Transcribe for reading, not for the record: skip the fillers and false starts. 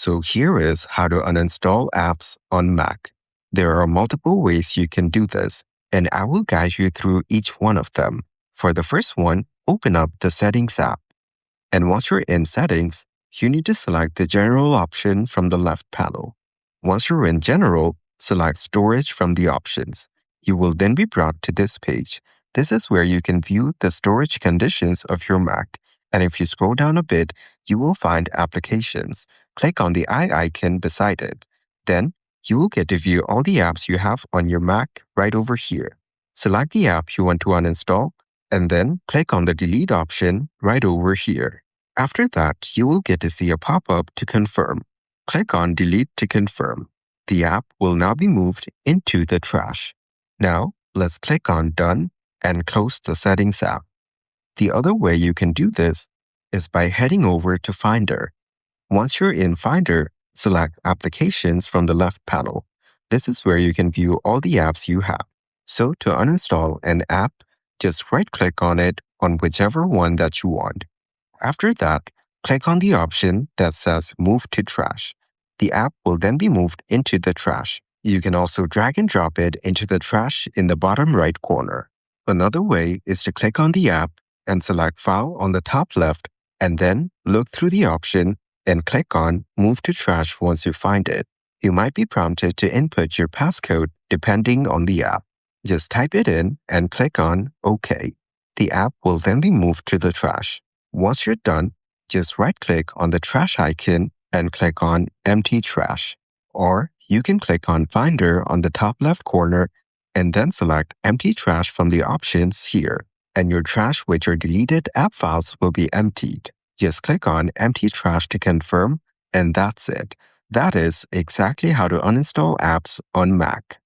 So here is how to uninstall apps on Mac. There are multiple ways you can do this, and I will guide you through each one of them. For the first one, open up the Settings app. And once you're in Settings, you need to select the General option from the left panel. Once you're in General, select Storage from the options. You will then be brought to this page. This is where you can view the storage conditions of your Mac. And if you scroll down a bit, you will find Applications. Click on the eye icon beside it. Then, you will get to view all the apps you have on your Mac right over here. Select the app you want to uninstall, and then click on the Delete option right over here. After that, you will get to see a pop-up to confirm. Click on Delete to confirm. The app will now be moved into the trash. Now, let's click on Done and close the Settings app. The other way you can do this is by heading over to Finder. Once you're in Finder, select Applications from the left panel. This is where you can view all the apps you have. So to uninstall an app, just right-click on it on whichever one that you want. After that, click on the option that says Move to Trash. The app will then be moved into the trash. You can also drag and drop it into the trash in the bottom right corner. Another way is to click on the app and select File on the top left, and then look through the option and click on Move to Trash once you find it. You might be prompted to input your passcode depending on the app. Just type it in and click on OK. The app will then be moved to the trash. Once you're done, just right-click on the trash icon and click on Empty Trash. Or you can click on Finder on the top left corner and then select Empty Trash from the options here, and your trash with your deleted app files will be emptied. Just click on Empty Trash to confirm, and that's it. That is exactly how to uninstall apps on Mac.